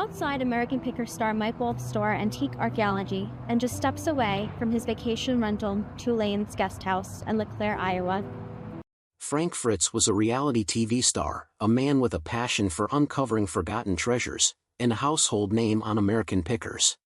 outside American Picker star Mike Wolfe's store Antique Archaeology and just steps away from his vacation rental Tulane's Guest House in LeClaire, Iowa. Frank Fritz was a reality TV star, a man with a passion for uncovering forgotten treasures, and a household name on American Pickers.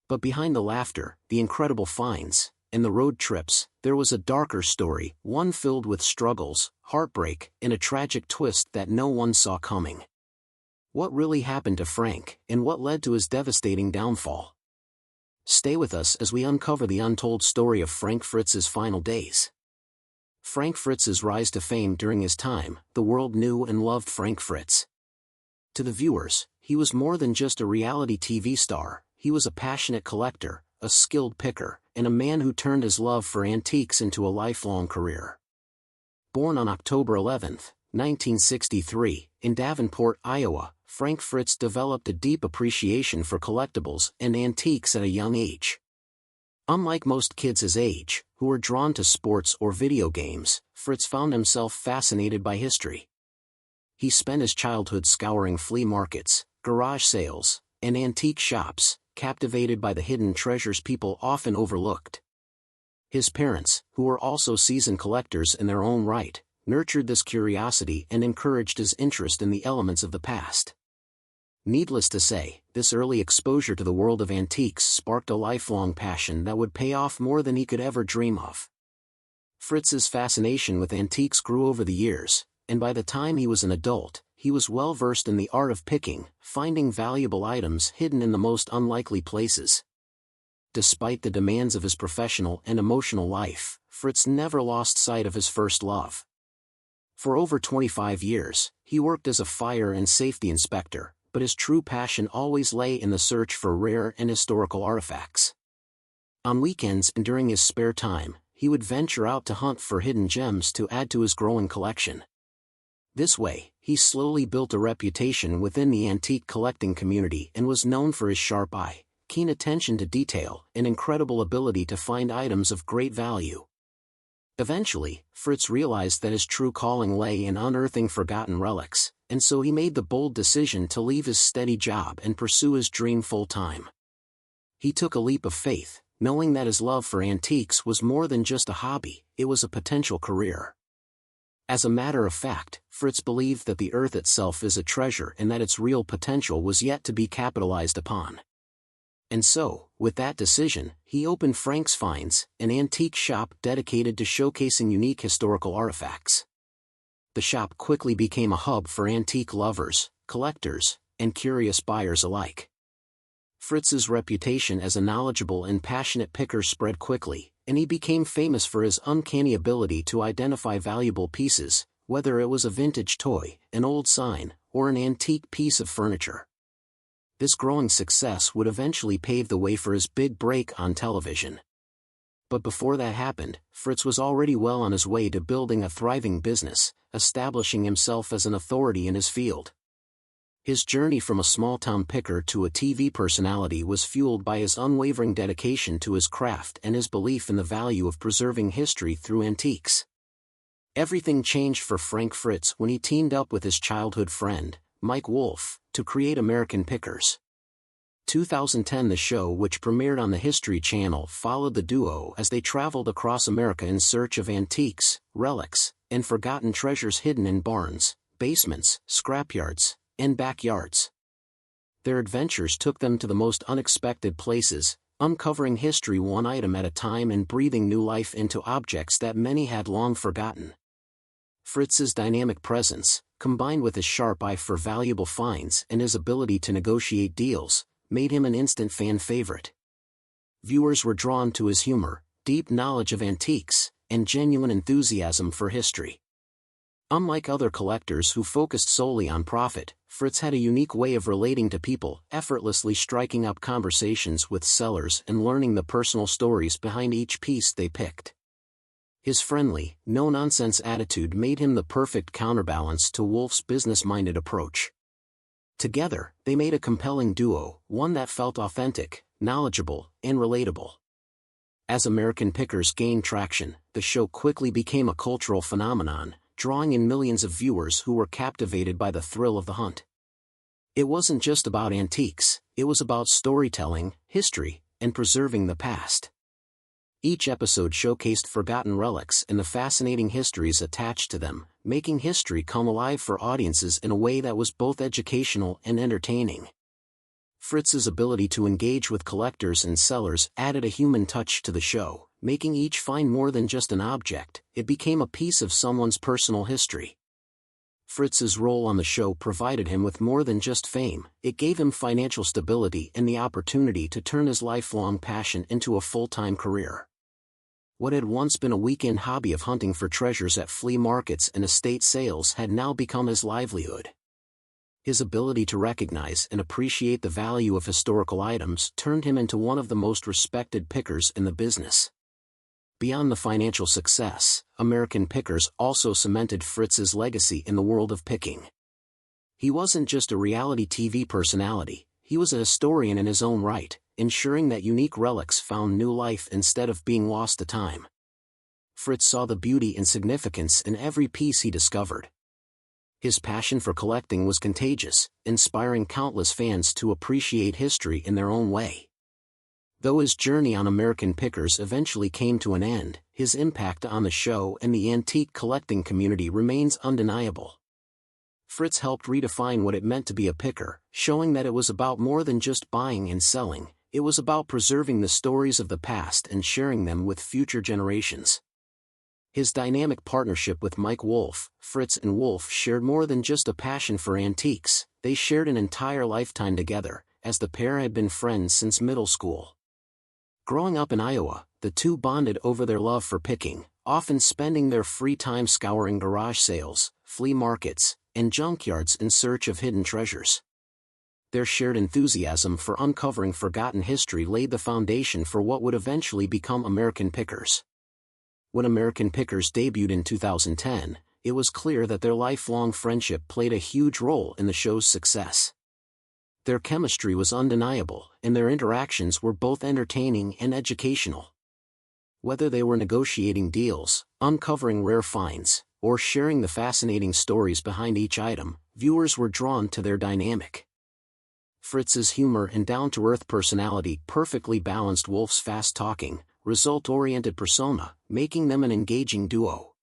But behind the laughter, the incredible finds, and the road trips, there was a darker story, one filled with struggles, heartbreak, and a tragic twist that no one saw coming. What really happened to Frank, and what led to his devastating downfall? Stay with us as we uncover the untold story of Frank Fritz's final days. Frank Fritz's rise to fame. During his time, the world knew and loved Frank Fritz. To the viewers, he was more than just a reality TV star. He was a passionate collector, a skilled picker, and a man who turned his love for antiques into a lifelong career. Born on October 11, 1963, in Davenport, Iowa, Frank Fritz developed a deep appreciation for collectibles and antiques at a young age. Unlike most kids his age, who were drawn to sports or video games, Fritz found himself fascinated by history. He spent his childhood scouring flea markets, garage sales, and antique shops, captivated by the hidden treasures people often overlooked. His parents, who were also seasoned collectors in their own right, nurtured this curiosity and encouraged his interest in the elements of the past. Needless to say, this early exposure to the world of antiques sparked a lifelong passion that would pay off more than he could ever dream of. Fritz's fascination with antiques grew over the years, and by the time he was an adult, he was well versed in the art of picking, finding valuable items hidden in the most unlikely places. Despite the demands of his professional and emotional life, Fritz never lost sight of his first love. For over 25 years, he worked as a fire and safety inspector, but his true passion always lay in the search for rare and historical artifacts. On weekends and during his spare time, he would venture out to hunt for hidden gems to add to his growing collection. This way, he slowly built a reputation within the antique collecting community and was known for his sharp eye, keen attention to detail, and incredible ability to find items of great value. Eventually, Fritz realized that his true calling lay in unearthing forgotten relics, and so he made the bold decision to leave his steady job and pursue his dream full-time. He took a leap of faith, knowing that his love for antiques was more than just a hobby, it was a potential career. As a matter of fact, Fritz believed that the earth itself is a treasure and that its real potential was yet to be capitalized upon. And so, with that decision, he opened Frank's Finds, an antique shop dedicated to showcasing unique historical artifacts. The shop quickly became a hub for antique lovers, collectors, and curious buyers alike. Fritz's reputation as a knowledgeable and passionate picker spread quickly, and he became famous for his uncanny ability to identify valuable pieces, whether it was a vintage toy, an old sign, or an antique piece of furniture. This growing success would eventually pave the way for his big break on television. But before that happened, Fritz was already well on his way to building a thriving business, establishing himself as an authority in his field. His journey from a small-town picker to a TV personality was fueled by his unwavering dedication to his craft and his belief in the value of preserving history through antiques. Everything changed for Frank Fritz when he teamed up with his childhood friend, Mike Wolfe, to create American Pickers. 2010 The show, which premiered on the History Channel, followed the duo as they traveled across America in search of antiques, relics, and forgotten treasures hidden in barns, basements, scrapyards, and backyards. Their adventures took them to the most unexpected places, uncovering history one item at a time and breathing new life into objects that many had long forgotten. Fritz's dynamic presence, combined with his sharp eye for valuable finds and his ability to negotiate deals, made him an instant fan favorite. Viewers were drawn to his humor, deep knowledge of antiques, and genuine enthusiasm for history. Unlike other collectors who focused solely on profit, Fritz had a unique way of relating to people, effortlessly striking up conversations with sellers and learning the personal stories behind each piece they picked. His friendly, no-nonsense attitude made him the perfect counterbalance to Wolfe's business-minded approach. Together, they made a compelling duo, one that felt authentic, knowledgeable, and relatable. As American Pickers gained traction, the show quickly became a cultural phenomenon, drawing in millions of viewers who were captivated by the thrill of the hunt. It wasn't just about antiques, it was about storytelling, history, and preserving the past. Each episode showcased forgotten relics and the fascinating histories attached to them, making history come alive for audiences in a way that was both educational and entertaining. Fritz's ability to engage with collectors and sellers added a human touch to the show, making each find more than just an object. It became a piece of someone's personal history. Fritz's role on the show provided him with more than just fame, it gave him financial stability and the opportunity to turn his lifelong passion into a full-time career. What had once been a weekend hobby of hunting for treasures at flea markets and estate sales had now become his livelihood. His ability to recognize and appreciate the value of historical items turned him into one of the most respected pickers in the business. Beyond the financial success, American Pickers also cemented Fritz's legacy in the world of picking. He wasn't just a reality TV personality, he was a historian in his own right, ensuring that unique relics found new life instead of being lost to time. Fritz saw the beauty and significance in every piece he discovered. His passion for collecting was contagious, inspiring countless fans to appreciate history in their own way. Though his journey on American Pickers eventually came to an end, his impact on the show and the antique collecting community remains undeniable. Fritz helped redefine what it meant to be a picker, showing that it was about more than just buying and selling, it was about preserving the stories of the past and sharing them with future generations. His dynamic partnership with Mike Wolfe, Fritz and Wolfe shared more than just a passion for antiques, they shared an entire lifetime together, as the pair had been friends since middle school. Growing up in Iowa, the two bonded over their love for picking, often spending their free time scouring garage sales, flea markets, and junkyards in search of hidden treasures. Their shared enthusiasm for uncovering forgotten history laid the foundation for what would eventually become American Pickers. When American Pickers debuted in 2010, it was clear that their lifelong friendship played a huge role in the show's success. Their chemistry was undeniable, and their interactions were both entertaining and educational. Whether they were negotiating deals, uncovering rare finds, or sharing the fascinating stories behind each item, viewers were drawn to their dynamic. Fritz's humor and down-to-earth personality perfectly balanced Wolfe's fast-talking, result-oriented persona, making them an engaging duo.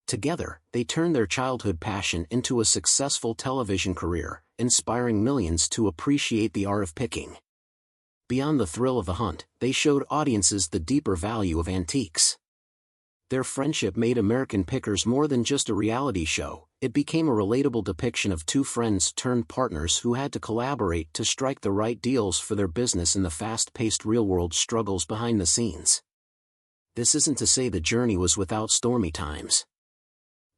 Together, they turned their childhood passion into a successful television career, inspiring millions to appreciate the art of picking. Beyond the thrill of the hunt, they showed audiences the deeper value of antiques. Their friendship made American Pickers more than just a reality show, it became a relatable depiction of two friends turned partners who had to collaborate to strike the right deals for their business in the fast-paced real-world struggles behind the scenes. This isn't to say the journey was without stormy times.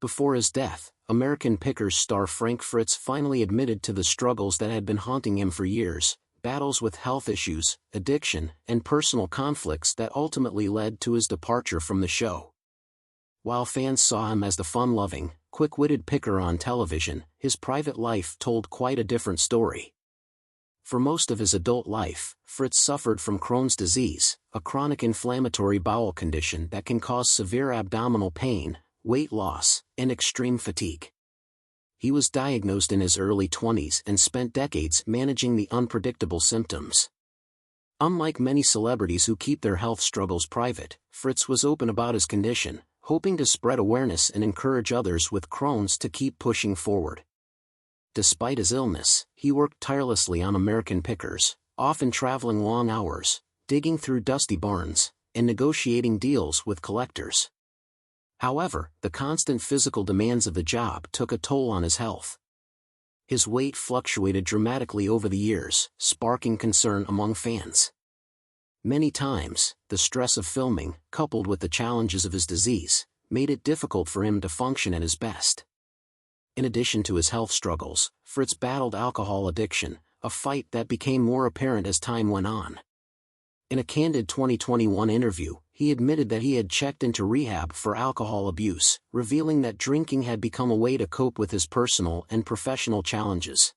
Before his death, American Pickers star Frank Fritz finally admitted to the struggles that had been haunting him for years, battles with health issues, addiction, and personal conflicts that ultimately led to his departure from the show. While fans saw him as the fun-loving, quick-witted picker on television, his private life told quite a different story. For most of his adult life, Fritz suffered from Crohn's disease, a chronic inflammatory bowel condition that can cause severe abdominal pain, weight loss, and extreme fatigue. He was diagnosed in his early 20s and spent decades managing the unpredictable symptoms. Unlike many celebrities who keep their health struggles private, Fritz was open about his condition, hoping to spread awareness and encourage others with Crohn's to keep pushing forward. Despite his illness, he worked tirelessly on American Pickers, often traveling long hours, digging through dusty barns, and negotiating deals with collectors. However, the constant physical demands of the job took a toll on his health. His weight fluctuated dramatically over the years, sparking concern among fans. Many times, the stress of filming, coupled with the challenges of his disease, made it difficult for him to function at his best. In addition to his health struggles, Fritz battled alcohol addiction, a fight that became more apparent as time went on. In a candid 2021 interview, he admitted that he had checked into rehab for alcohol abuse, revealing that drinking had become a way to cope with his personal and professional challenges.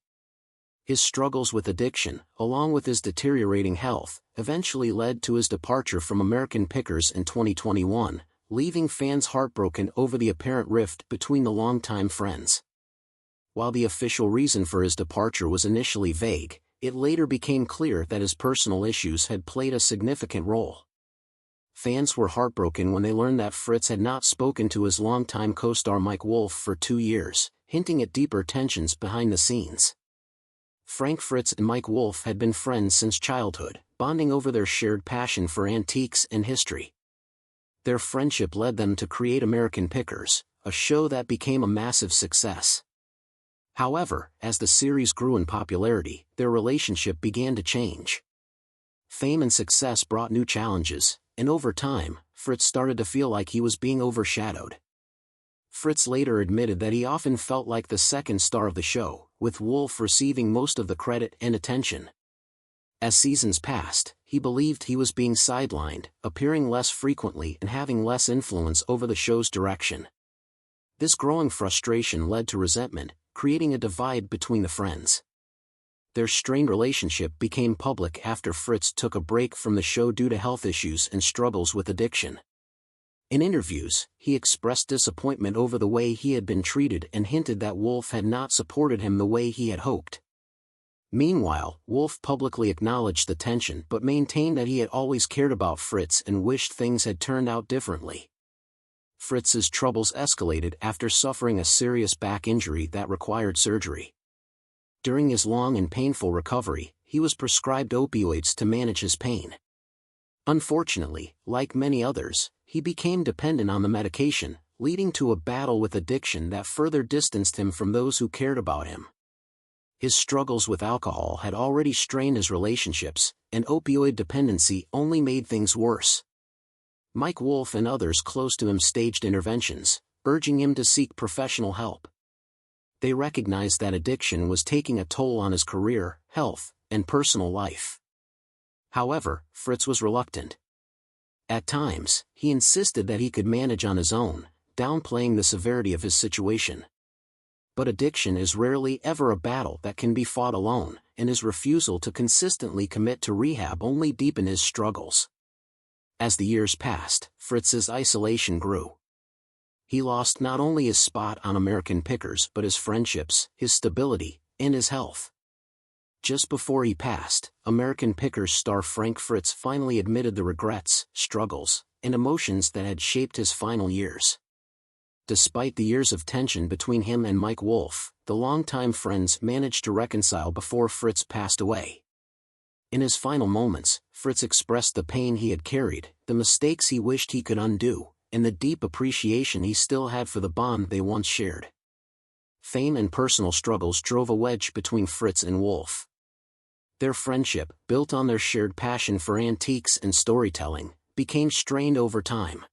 His struggles with addiction, along with his deteriorating health, eventually led to his departure from American Pickers in 2021, leaving fans heartbroken over the apparent rift between the longtime friends. While the official reason for his departure was initially vague, it later became clear that his personal issues had played a significant role. Fans were heartbroken when they learned that Fritz had not spoken to his longtime co-star Mike Wolfe for 2 years, hinting at deeper tensions behind the scenes. Frank Fritz and Mike Wolfe had been friends since childhood, bonding over their shared passion for antiques and history. Their friendship led them to create American Pickers, a show that became a massive success. However, as the series grew in popularity, their relationship began to change. Fame and success brought new challenges, and over time, Fritz started to feel like he was being overshadowed. Fritz later admitted that he often felt like the second star of the show, with Wolfe receiving most of the credit and attention. As seasons passed, he believed he was being sidelined, appearing less frequently and having less influence over the show's direction. This growing frustration led to resentment, creating a divide between the friends. Their strained relationship became public after Fritz took a break from the show due to health issues and struggles with addiction. In interviews, he expressed disappointment over the way he had been treated and hinted that Wolfe had not supported him the way he had hoped. Meanwhile, Wolfe publicly acknowledged the tension but maintained that he had always cared about Fritz and wished things had turned out differently. Fritz's troubles escalated after suffering a serious back injury that required surgery. During his long and painful recovery, he was prescribed opioids to manage his pain. Unfortunately, like many others, he became dependent on the medication, leading to a battle with addiction that further distanced him from those who cared about him. His struggles with alcohol had already strained his relationships, and opioid dependency only made things worse. Mike Wolfe and others close to him staged interventions, urging him to seek professional help. They recognized that addiction was taking a toll on his career, health, and personal life. However, Fritz was reluctant. At times, he insisted that he could manage on his own, downplaying the severity of his situation. But addiction is rarely ever a battle that can be fought alone, and his refusal to consistently commit to rehab only deepened his struggles. As the years passed, Fritz's isolation grew. He lost not only his spot on American Pickers but his friendships, his stability, and his health. Just before he passed, American Pickers star Frank Fritz finally admitted the regrets, struggles, and emotions that had shaped his final years. Despite the years of tension between him and Mike Wolfe, the longtime friends managed to reconcile before Fritz passed away. In his final moments, Fritz expressed the pain he had carried, the mistakes he wished he could undo, and the deep appreciation he still had for the bond they once shared. Fame and personal struggles drove a wedge between Fritz and Wolfe. Their friendship, built on their shared passion for antiques and storytelling, became strained over time.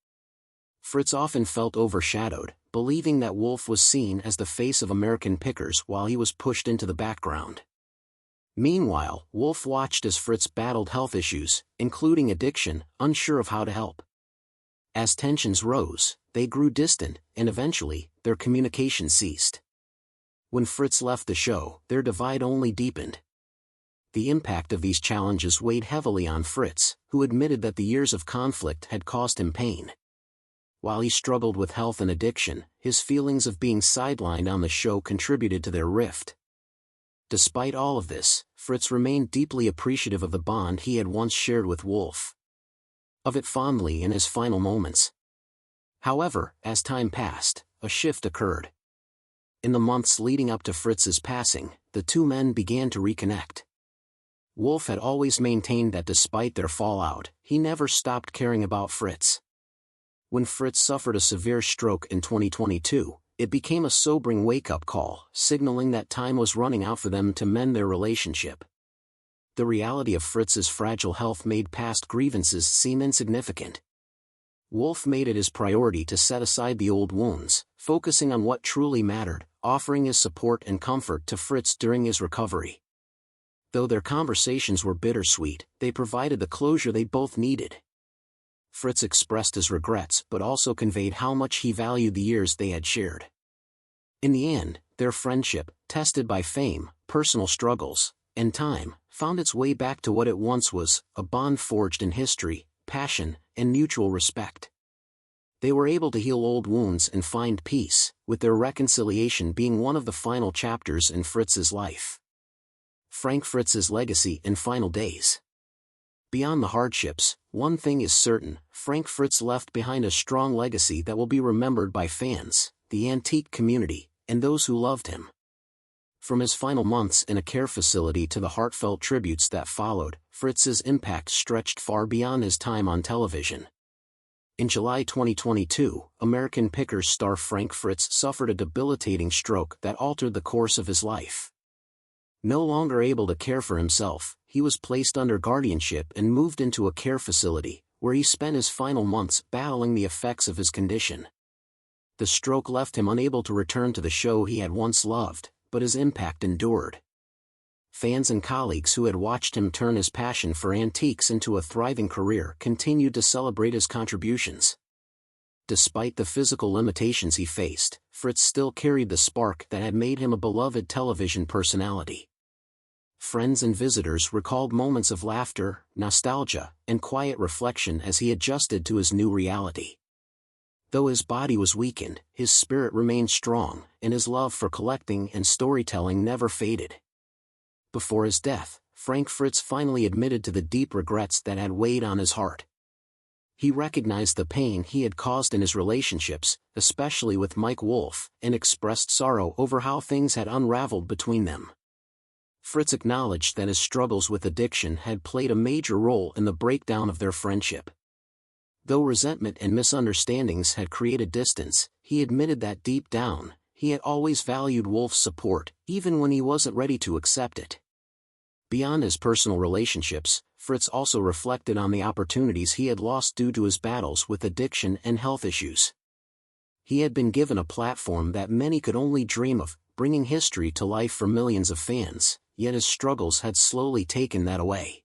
Fritz often felt overshadowed, believing that Wolfe was seen as the face of American Pickers while he was pushed into the background. Meanwhile, Wolfe watched as Fritz battled health issues, including addiction, unsure of how to help. As tensions rose, they grew distant, and eventually, their communication ceased. When Fritz left the show, their divide only deepened. The impact of these challenges weighed heavily on Fritz, who admitted that the years of conflict had caused him pain. While he struggled with health and addiction, his feelings of being sidelined on the show contributed to their rift. Despite all of this, Fritz remained deeply appreciative of the bond he had once shared with Wolfe. Of it fondly in his final moments. However, as time passed, a shift occurred. In the months leading up to Fritz's passing, the two men began to reconnect. Wolfe had always maintained that despite their fallout, he never stopped caring about Fritz. When Fritz suffered a severe stroke in 2022, it became a sobering wake-up call, signaling that time was running out for them to mend their relationship. The reality of Fritz's fragile health made past grievances seem insignificant. Wolfe made it his priority to set aside the old wounds, focusing on what truly mattered, offering his support and comfort to Fritz during his recovery. Though their conversations were bittersweet, they provided the closure they both needed. Fritz expressed his regrets but also conveyed how much he valued the years they had shared. In the end, their friendship, tested by fame, personal struggles, and time, found its way back to what it once was, a bond forged in history, passion, and mutual respect. They were able to heal old wounds and find peace, with their reconciliation being one of the final chapters in Fritz's life. Frank Fritz's legacy and final days. Beyond the hardships, one thing is certain: Frank Fritz left behind a strong legacy that will be remembered by fans, the antique community, and those who loved him. From his final months in a care facility to the heartfelt tributes that followed, Fritz's impact stretched far beyond his time on television. In July 2022, American Pickers star Frank Fritz suffered a debilitating stroke that altered the course of his life. No longer able to care for himself, he was placed under guardianship and moved into a care facility, where he spent his final months battling the effects of his condition. The stroke left him unable to return to the show he had once loved, but his impact endured. Fans and colleagues who had watched him turn his passion for antiques into a thriving career continued to celebrate his contributions. Despite the physical limitations he faced, Fritz still carried the spark that had made him a beloved television personality. Friends and visitors recalled moments of laughter, nostalgia, and quiet reflection as he adjusted to his new reality. Though his body was weakened, his spirit remained strong, and his love for collecting and storytelling never faded. Before his death, Frank Fritz finally admitted to the deep regrets that had weighed on his heart. He recognized the pain he had caused in his relationships, especially with Mike Wolfe, and expressed sorrow over how things had unraveled between them. Fritz acknowledged that his struggles with addiction had played a major role in the breakdown of their friendship. Though resentment and misunderstandings had created distance, he admitted that deep down, he had always valued Wolfe's support, even when he wasn't ready to accept it. Beyond his personal relationships, Fritz also reflected on the opportunities he had lost due to his battles with addiction and health issues. He had been given a platform that many could only dream of, bringing history to life for millions of fans, yet his struggles had slowly taken that away.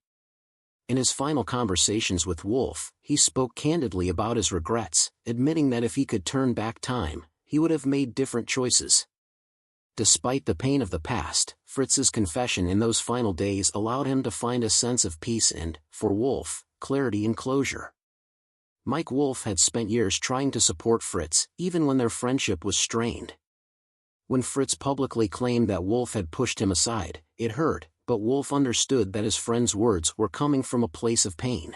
In his final conversations with Wolfe, he spoke candidly about his regrets, admitting that if he could turn back time, he would have made different choices. Despite the pain of the past, Fritz's confession in those final days allowed him to find a sense of peace and, for Wolfe, clarity and closure. Mike Wolfe had spent years trying to support Fritz, even when their friendship was strained. When Fritz publicly claimed that Wolfe had pushed him aside, it hurt, but Wolfe understood that his friend's words were coming from a place of pain.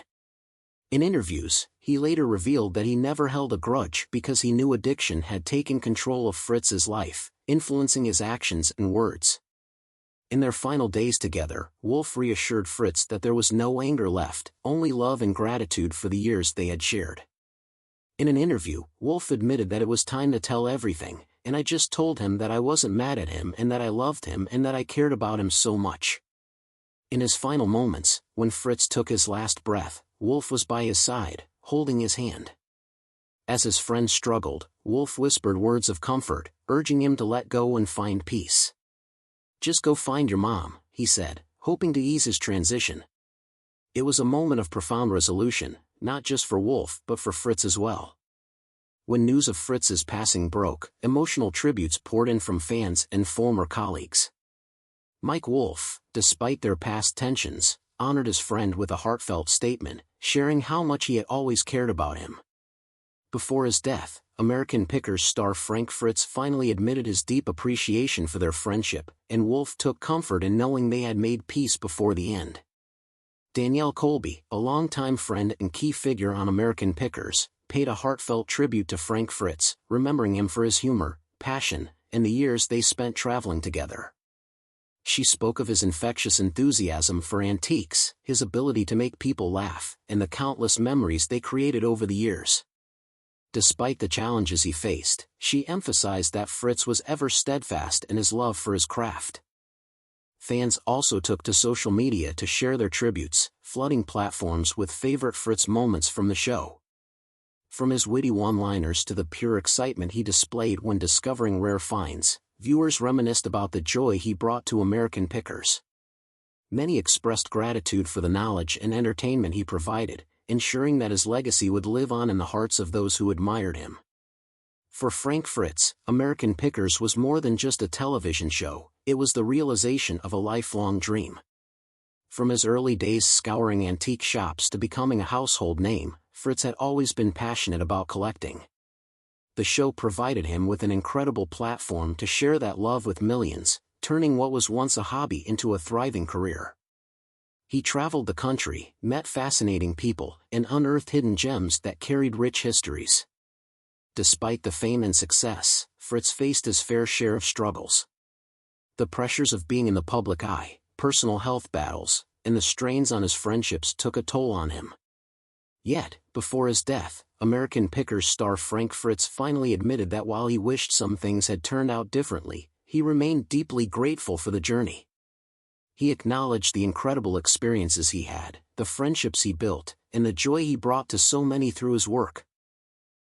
In interviews, he later revealed that he never held a grudge because he knew addiction had taken control of Fritz's life, influencing his actions and words. In their final days together, Wolfe reassured Fritz that there was no anger left, only love and gratitude for the years they had shared. In an interview, Wolfe admitted that it was time to tell everything, and I just told him that I wasn't mad at him and that I loved him and that I cared about him so much. In his final moments, when Fritz took his last breath, Wolfe was by his side, holding his hand. As his friend struggled, Wolfe whispered words of comfort, urging him to let go and find peace. "Just go find your mom," he said, hoping to ease his transition. It was a moment of profound resolution, not just for Wolfe but for Fritz as well. When news of Fritz's passing broke, emotional tributes poured in from fans and former colleagues. Mike Wolfe, despite their past tensions, honored his friend with a heartfelt statement, sharing how much he had always cared about him. Before his death, American Pickers star Frank Fritz finally admitted his deep appreciation for their friendship, and Wolfe took comfort in knowing they had made peace before the end. Danielle Colby, a longtime friend and key figure on American Pickers, paid a heartfelt tribute to Frank Fritz, remembering him for his humor, passion, and the years they spent traveling together. She spoke of his infectious enthusiasm for antiques, his ability to make people laugh, and the countless memories they created over the years. Despite the challenges he faced, she emphasized that Fritz was ever steadfast in his love for his craft. Fans also took to social media to share their tributes, flooding platforms with favorite Fritz moments from the show. From his witty one-liners to the pure excitement he displayed when discovering rare finds, viewers reminisced about the joy he brought to American Pickers. Many expressed gratitude for the knowledge and entertainment he provided, ensuring that his legacy would live on in the hearts of those who admired him. For Frank Fritz, American Pickers was more than just a television show, it was the realization of a lifelong dream. From his early days scouring antique shops to becoming a household name, Fritz had always been passionate about collecting. the show provided him with an incredible platform to share that love with millions, turning what was once a hobby into a thriving career. He traveled the country, met fascinating people, and unearthed hidden gems that carried rich histories. Despite the fame and success, Fritz faced his fair share of struggles. The pressures of being in the public eye, personal health battles, and the strains on his friendships took a toll on him. Yet, before his death, American Pickers star Frank Fritz finally admitted that while he wished some things had turned out differently, he remained deeply grateful for the journey. He acknowledged the incredible experiences he had, the friendships he built, and the joy he brought to so many through his work.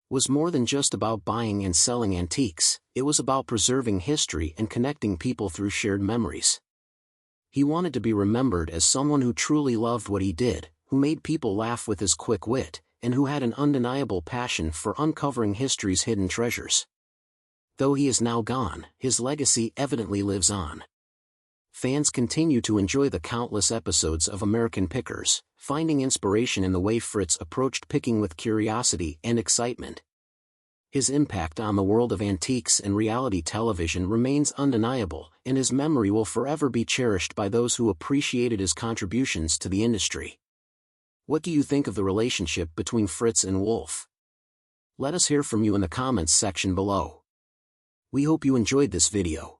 It was more than just about buying and selling antiques, it was about preserving history and connecting people through shared memories. He wanted to be remembered as someone who truly loved what he did, who made people laugh with his quick wit, and who had an undeniable passion for uncovering history's hidden treasures. Though he is now gone, his legacy evidently lives on. Fans continue to enjoy the countless episodes of American Pickers, finding inspiration in the way Fritz approached picking with curiosity and excitement. His impact on the world of antiques and reality television remains undeniable, and his memory will forever be cherished by those who appreciated his contributions to the industry. What do you think of the relationship between Fritz and Wolfe? Let us hear from you in the comments section below. We hope you enjoyed this video.